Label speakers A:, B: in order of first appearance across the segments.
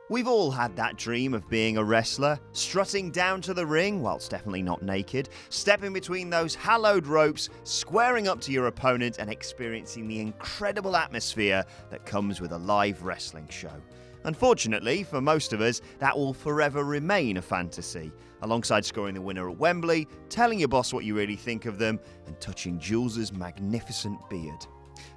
A: We've all had that dream of being a wrestler, strutting down to the ring, whilst definitely not naked, stepping between those hallowed ropes, squaring up to your opponent and experiencing the incredible atmosphere that comes with a live wrestling show. Unfortunately, for most of us, that will forever remain a fantasy, alongside scoring the winner at Wembley, telling your boss what you really think of them, and touching Jules's magnificent beard.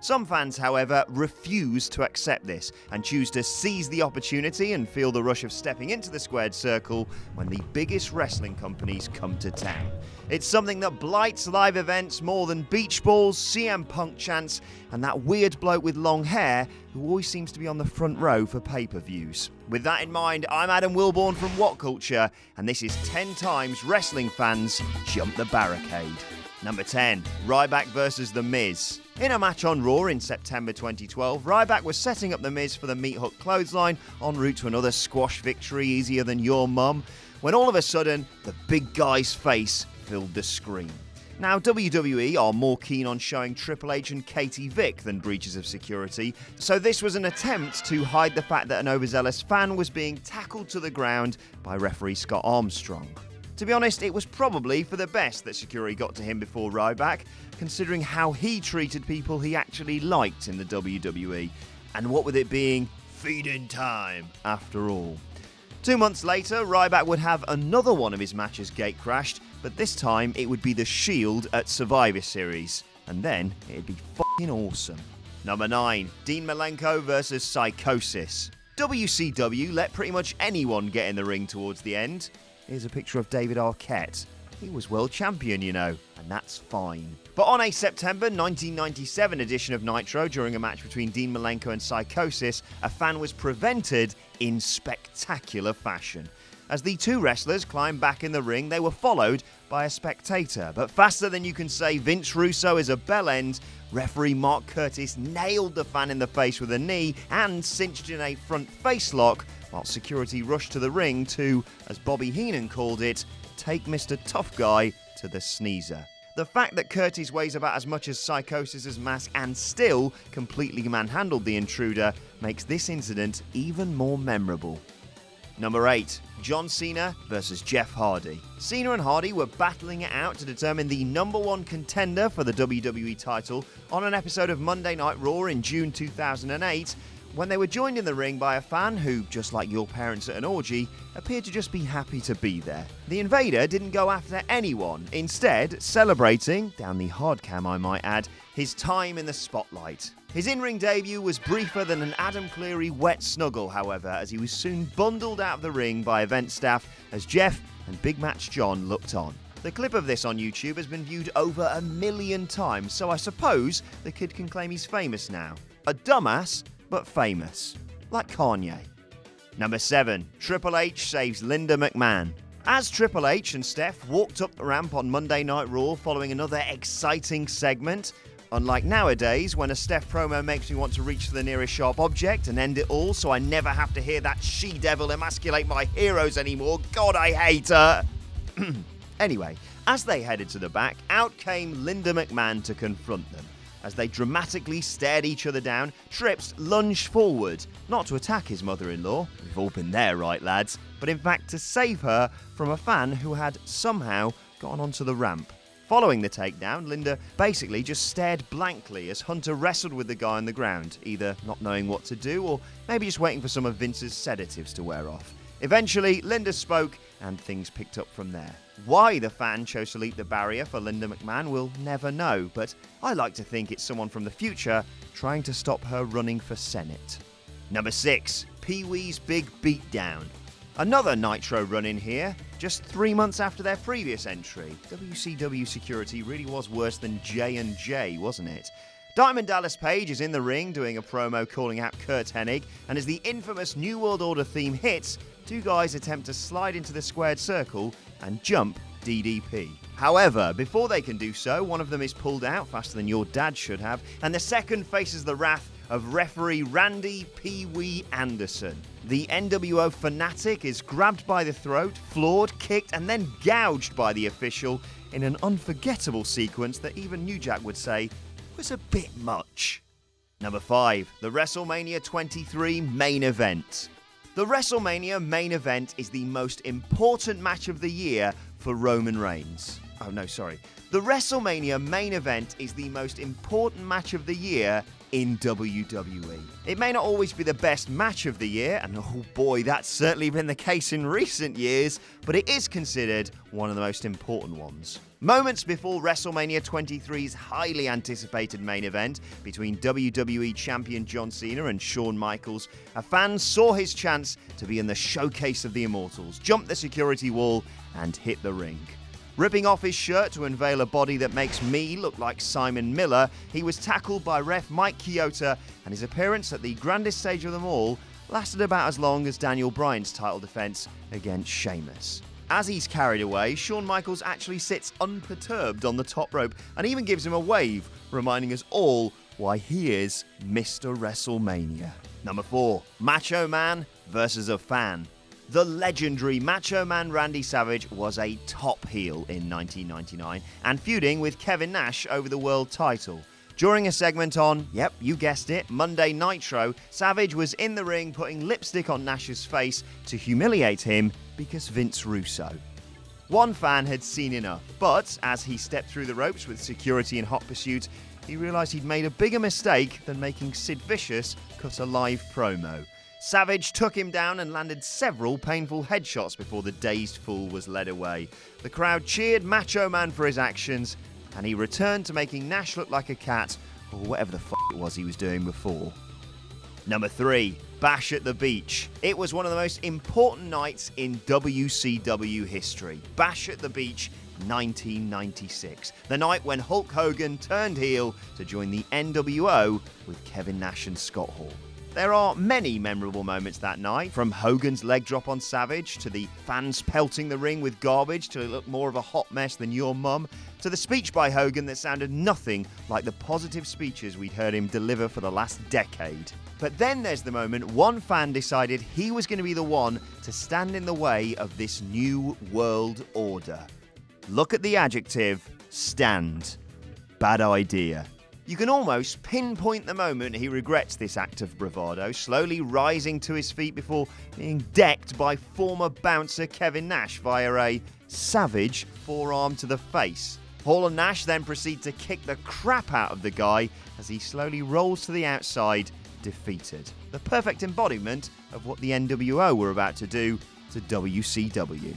A: Some fans, however, refuse to accept this and choose to seize the opportunity and feel the rush of stepping into the squared circle when the biggest wrestling companies come to town. It's something that blights live events more than beach balls, CM Punk chants, and that weird bloke with long hair who always seems to be on the front row for pay-per-views. With that in mind, I'm Adam Wilborn from WhatCulture, and this is 10 times wrestling fans jump the barricade. Number 10, Ryback vs. The Miz. In a match on Raw in September 2012, Ryback was setting up The Miz for the meat hook clothesline en route to another squash victory easier than your mum, when all of a sudden, the big guy's face filled the screen. Now, WWE are more keen on showing Triple H and Katie Vick than breaches of security, so this was an attempt to hide the fact that an overzealous fan was being tackled to the ground by referee Scott Armstrong. To be honest, it was probably for the best that security got to him before Ryback, considering how he treated people he actually liked in the WWE, and what with it being feeding time after all. 2 months later, Ryback would have another one of his matches gate-crashed, but this time it would be the Shield at Survivor Series, and then it'd be fucking awesome. Number 9, Dean Malenko vs. Psychosis. WCW let pretty much anyone get in the ring towards the end. Here's a picture of David Arquette. He was world champion, you know, and that's fine. But on a September 1997 edition of Nitro, during a match between Dean Malenko and Psychosis, a fan was prevented in spectacular fashion. As the two wrestlers climbed back in the ring, they were followed by a spectator. But faster than you can say Vince Russo is a bell end, referee Mark Curtis nailed the fan in the face with a knee and cinched in a front face lock, while security rushed to the ring to, as Bobby Heenan called it, take Mr. Tough Guy to the sneezer. The fact that Curtis weighs about as much as Psychosis' mask and still completely manhandled the intruder makes this incident even more memorable. Number 8, John Cena vs. Jeff Hardy. Cena and Hardy were battling it out to determine the number 1 contender for the WWE title on an episode of Monday Night Raw in June 2008, when they were joined in the ring by a fan who, just like your parents at an orgy, appeared to just be happy to be there. The invader didn't go after anyone, instead celebrating, down the hard cam I might add, his time in the spotlight. His in-ring debut was briefer than an Adam Cleary wet snuggle, however, as he was soon bundled out of the ring by event staff as Jeff and Big Match John looked on. The clip of this on YouTube has been viewed over 1 million times, so I suppose the kid can claim he's famous now. A dumbass, but famous. Like Kanye. Number 7, Triple H saves Linda McMahon. As Triple H and Steph walked up the ramp on Monday Night Raw following another exciting segment, unlike nowadays when a Steph promo makes me want to reach for the nearest sharp object and end it all so I never have to hear that she-devil emasculate my heroes anymore. God, I hate her! Anyway, as they headed to the back, out came Linda McMahon to confront them. As they dramatically stared each other down, Trips lunged forward, not to attack his mother-in-law, we've all been there, right lads, but in fact to save her from a fan who had somehow gone onto the ramp. Following the takedown, Linda basically just stared blankly as Hunter wrestled with the guy on the ground, either not knowing what to do or maybe just waiting for some of Vince's sedatives to wear off. Eventually, Linda spoke and things picked up from there. Why the fan chose to leap the barrier for Linda McMahon we'll never know, but I like to think it's someone from the future trying to stop her running for Senate. Number 6, Peewees' Big Beatdown. Another Nitro run-in here, just 3 months after their previous entry. WCW security really was worse than J&J, wasn't it? Diamond Dallas Page is in the ring doing a promo calling out Kurt Hennig, and as the infamous New World Order theme hits, two guys attempt to slide into the squared circle and jump DDP. However, before they can do so, one of them is pulled out faster than your dad should have, and the second faces the wrath of referee Randy Pee-wee Anderson. The NWO fanatic is grabbed by the throat, floored, kicked, and then gouged by the official in an unforgettable sequence that even New Jack would say was a bit much. Number 5, the WrestleMania 23 main event. The WrestleMania main event is the most important match of the year for Roman Reigns. The WrestleMania main event is the most important match of the year in WWE. It may not always be the best match of the year, and oh boy, that's certainly been the case in recent years, but it is considered one of the most important ones. Moments before WrestleMania 23's highly anticipated main event between WWE Champion John Cena and Shawn Michaels, a fan saw his chance to be in the showcase of the Immortals, jump the security wall, and hit the ring. Ripping off his shirt to unveil a body that makes me look like Simon Miller, he was tackled by ref Mike Chioda, and his appearance at the grandest stage of them all lasted about as long as Daniel Bryan's title defense against Sheamus. As he's carried away, Shawn Michaels actually sits unperturbed on the top rope and even gives him a wave, reminding us all why he is Mr. WrestleMania. Number 4, Macho Man versus a fan. The legendary Macho Man Randy Savage was a top heel in 1999 and feuding with Kevin Nash over the world title. During a segment on, yep, you guessed it, Monday Nitro, Savage was in the ring putting lipstick on Nash's face to humiliate him because Vince Russo. One fan had seen enough, but as he stepped through the ropes with security in hot pursuit, he realised he'd made a bigger mistake than making Sid Vicious cut a live promo. Savage took him down and landed several painful headshots before the dazed fool was led away. The crowd cheered Macho Man for his actions, and he returned to making Nash look like a cat, or whatever the f*** it was he was doing before. Number 3, Bash at the Beach. It was one of the most important nights in WCW history. Bash at the Beach 1996, the night when Hulk Hogan turned heel to join the NWO with Kevin Nash and Scott Hall. There are many memorable moments that night, from Hogan's leg drop on Savage, to the fans pelting the ring with garbage till it looked more of a hot mess than your mum, to the speech by Hogan that sounded nothing like the positive speeches we'd heard him deliver for the last decade. But then there's the moment one fan decided he was going to be the one to stand in the way of this new world order. Look at the adjective, stand. Bad idea. You can almost pinpoint the moment he regrets this act of bravado, slowly rising to his feet before being decked by former bouncer Kevin Nash via a savage forearm to the face. Hall and Nash then proceed to kick the crap out of the guy as he slowly rolls to the outside, defeated. The perfect embodiment of what the NWO were about to do to WCW.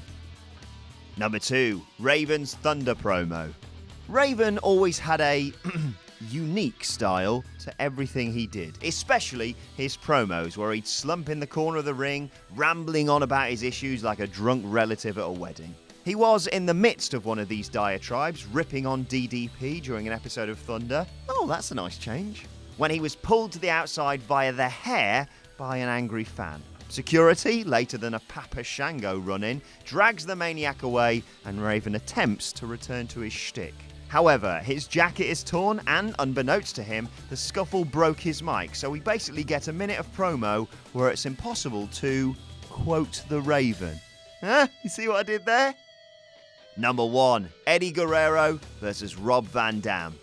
A: Number 2, Raven's Thunder promo. Raven always had a unique style to everything he did, especially his promos where he'd slump in the corner of the ring, rambling on about his issues like a drunk relative at a wedding. He was in the midst of one of these diatribes, ripping on DDP during an episode of Thunder. Oh, that's a nice change. When he was pulled to the outside via the hair by an angry fan. Security, later than a Papa Shango run-in, drags the maniac away and Raven attempts to return to his shtick. However, his jacket is torn and, unbeknownst to him, the scuffle broke his mic, so we basically get a minute of promo where it's impossible to quote the Raven. Huh? You see what I did there? Number 1, Eddie Guerrero versus Rob Van Dam.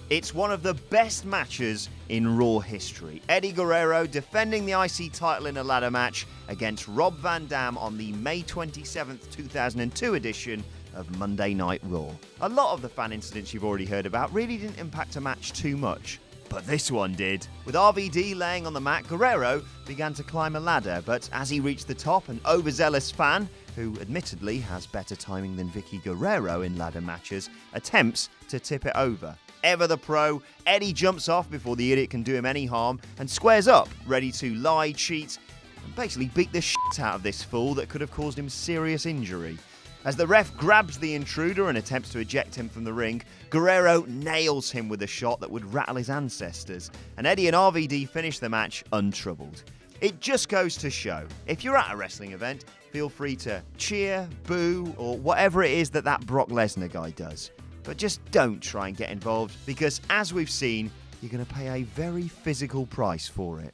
A: It's one of the best matches in Raw history. Eddie Guerrero defending the IC title in a ladder match against Rob Van Dam on the May 27th, 2002 edition of Monday Night Raw. A lot of the fan incidents you've already heard about really didn't impact a match too much, but this one did. With RVD laying on the mat, Guerrero began to climb a ladder, but as he reached the top, an overzealous fan, who admittedly has better timing than Vicky Guerrero in ladder matches, attempts to tip it over. Ever the pro, Eddie jumps off before the idiot can do him any harm and squares up, ready to lie, cheat, and basically beat the shit out of this fool that could have caused him serious injury. As the ref grabs the intruder and attempts to eject him from the ring, Guerrero nails him with a shot that would rattle his ancestors, and Eddie and RVD finish the match untroubled. It just goes to show, if you're at a wrestling event, feel free to cheer, boo, or whatever it is that Brock Lesnar guy does. But just don't try and get involved, because as we've seen, you're going to pay a very physical price for it.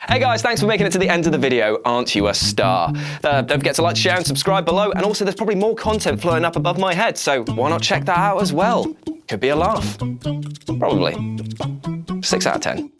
B: Hey guys, thanks for making it to the end of the video. Aren't you a star? Don't forget to like, share and subscribe below, and also there's probably more content floating up above my head, so why not check that out as well? Could be a laugh. Probably. 6 out of 10.